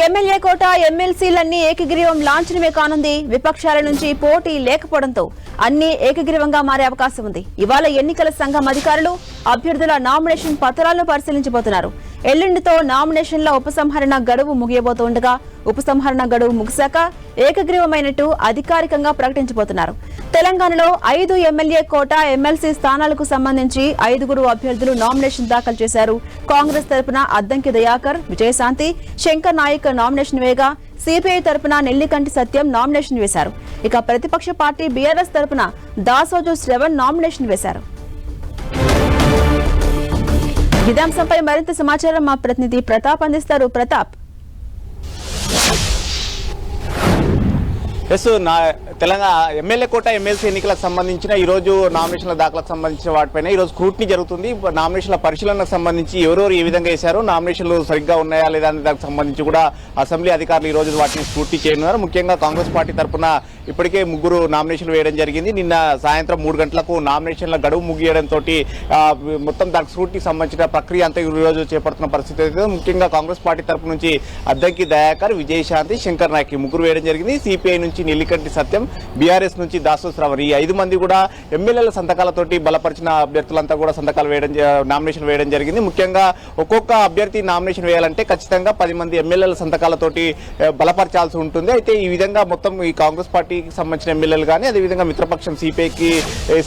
MLA కోట ఎమ్మెల్సీలన్నీ ఏకగ్రీవం లాంఛనమే కానుంది. విపక్షాల నుంచి పోటీ లేకపోవడంతో అన్ని ఏకగ్రీవంగా మారే అవకాశం ఉంది. ఇవాళ ఎన్నికల సంఘం అధికారులు అభ్యర్థుల నామినేషన్ పత్రాలను పరిశీలించబోతున్నారు. ఎల్లుండితో నామినేషన్ల ఉపసంహరణ గడువు ముగియబోతుండగా ఉపసంహరణ గడువు ముగిశాక ఏకగ్రీవమైనట్టు అధికారికంగా ప్రకటించబోతున్నారు. తెలంగాణలో 5 ఎమ్మెల్యే కోట ఎమ్మెల్సీ స్థానాలకు సంబంధించి 5గురు అభ్యర్థులు నామినేషన్ దాఖలు చేశారు. కాంగ్రెస్ తరపున అద్దంకి దయాకర్, విజయశాంతి, శంకర్ నాయక్ నామినేషన్ వేయగా సిపిఐ తరపున నెల్లికంటి సత్యం నామినేషన్ వేశారు. ఇక ప్రతిపక్ష పార్టీ బీఆర్ఎస్ తరపున దాసోజు శ్రవణ్ నామినేషన్ వేశారు. ఇదే అంశంపై మరింత సమాచారం మా ప్రతినిధి ప్రతాప్ అందిస్తారు. ప్రతాప్, తెలంగాణ ఎమ్మెల్యే కోట ఎమ్మెల్సీ ఎన్నికలకు సంబంధించిన ఈ రోజు నామినేషన్ల దాఖలకు సంబంధించిన వాటిపైన ఈ రోజు స్క్రూటినీ జరుగుతుంది. నామినేషన్ల పరిశీలనకు సంబంధించి ఎవరెవరు ఏ విధంగా వేశారు, నామినేషన్లు సరిగ్గా ఉన్నాయా లేదా అనే దానికి సంబంధించి కూడా అసెంబ్లీ అధికారులు ఈ రోజు వాటిని స్క్రూటినీ చేయనున్నారు. ముఖ్యంగా కాంగ్రెస్ పార్టీ తరఫున ఇప్పటికే 3 నామినేషన్లు వేయడం జరిగింది. నిన్న సాయంత్రం 3 గంటలకు నామినేషన్ల గడువు ముగియడంతో మొత్తం దానికి స్క్రూటినీకి సంబంధించిన ప్రక్రియ అంతా ఈ రోజు చేపడుతున్న పరిస్థితి అయితే ముఖ్యంగా కాంగ్రెస్ పార్టీ తరఫు నుంచి అద్దంకి దయాకర్, విజయశాంతి, శంకర్ నాయక్ 3 వేయడం జరిగింది. సిపిఐ నుంచి నెల్లికంటి సత్యం, బీఆర్ఎస్ నుంచి దాసోజు శ్రవణ్ ఈ 5 మంది కూడా ఎమ్మెల్యేల సంతకాలతోటి బలపరిచిన అభ్యర్థులంతా కూడా సంతకాలు నామినేషన్ వేయడం జరిగింది. ముఖ్యంగా ఒక్కొక్క అభ్యర్థి నామినేషన్ వేయాలంటే ఖచ్చితంగా 10 మంది ఎమ్మెల్యేల సంతకాలతోటి బలపరచాల్సి ఉంటుంది. అయితే ఈ విధంగా మొత్తం ఈ కాంగ్రెస్ పార్టీకి సంబంధించిన ఎమ్మెల్యేలు కానీ అదేవిధంగా మిత్రపక్షం సిపిఐకి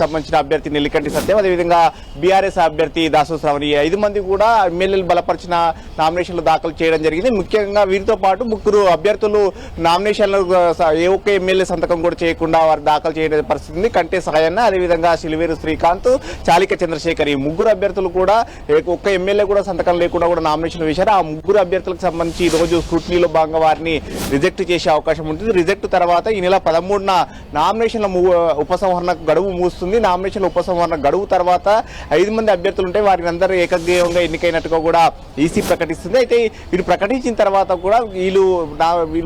సంబంధించిన అభ్యర్థి నెల్లికంటి సత్యం, అదేవిధంగా బీఆర్ఎస్ అభ్యర్థి దాసోజు శ్రవణ్ ఈ 5 మంది కూడా ఎమ్మెల్యేలు బలపరిచిన నామినేషన్లు దాఖలు చేయడం జరిగింది. ముఖ్యంగా వీరితో పాటు 3 అభ్యర్థులు నామినేషన్లు ఏ ఒక్క ఎమ్మెల్యే సంతకం కూడా చేయకుండా వారు దాఖలు చేయడం పరిస్థితి ఉంది. కంటే సాయన్న, అదేవిధంగా సిలివేరు శ్రీకాంత్, చాలిక చంద్రశేఖర్ ఈ 3 అభ్యర్థులు కూడా ఒక్క ఎమ్మెల్యే కూడా సంతకం లేకుండా కూడా నామినేషన్ వేశారు. ఆ 3 అభ్యర్థులకు సంబంధించి ఈ రోజు స్క్రూటినీలో భాగంగా వారిని రిజెక్ట్ చేసే అవకాశం ఉంటుంది. రిజెక్ట్ తర్వాత ఈ నెల 13న నామినేషన్ల ఉపసంహరణ గడువు ముగుస్తుంది. నామినేషన్ల ఉపసంహరణ గడువు తర్వాత 5 మంది అభ్యర్థులు ఉంటే వారిని అందరూ ఏకగ్రీవంగా ఎన్నికైనట్టుగా కూడా ఈసీ ప్రకటిస్తుంది. అయితే వీరు ప్రకటించిన తర్వాత కూడా వీళ్ళు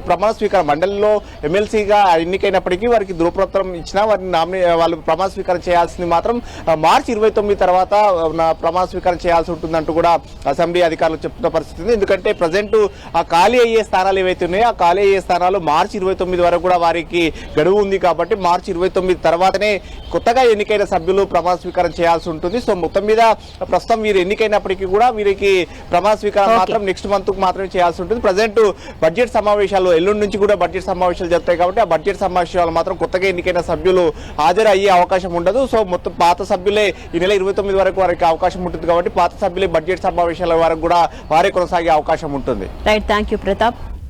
ప్రమాణ స్వీకారం మండలిలో ఎమ్మెల్సీగా ఎన్నికైనప్పటికీ వారికి ధృవపత్రం ఇచ్చినా వారిని వాళ్ళు ప్రమాణ స్వీకారం చేయాల్సింది మాత్రం మార్చి 29 తర్వాత ప్రమాణ స్వీకారం చేయాల్సి ఉంటుందంటూ కూడా అసెంబ్లీ అధికారులు చెప్తున్న పరిస్థితి ఉంది. ఎందుకంటే ప్రజెంట్ ఆ ఖాళీ అయ్యే స్థానాలు ఏవైతే ఉన్నాయో ఆ ఖాళీ అయ్యే స్థానాలు మార్చి 29 వరకు కూడా వారికి గడువు ఉంది. కాబట్టి మార్చి 29 తర్వాతనే కొత్తగా ఎన్నికైన సభ్యులు ప్రమాణ స్వీకారం చేయాల్సి ఉంటుంది. సో మొత్తం మీద ప్రస్తుతం వీరు ఎన్నికైనప్పటికీ కూడా వీరికి ప్రమాణ స్వీకారం మాత్రం నెక్స్ట్ మంత్ మాత్రమే చేయాల్సి ఉంటుంది. ప్రజెంట్ బడ్జెట్ సమావేశాలు ఎల్లుండి నుంచి కూడా బడ్జెట్ సమావేశాలు జరుగుతాయి కాబట్టి ఆ బడ్జెట్ సమావేశాలు మాత్రం కొత్తగా ఎన్నికైన సభ్యులు హాజరు అయ్యే అవకాశం ఉండదు. సో మొత్తం పాత సభ్యులే ఈ నెల 29 వరకు వారికి అవకాశం ఉంటుంది. కాబట్టి పాత సభ్యులే బడ్జెట్ సమావేశాల వరకు కూడా వారే కొనసాగే అవకాశం ఉంటుంది. Right, thank you Pratap.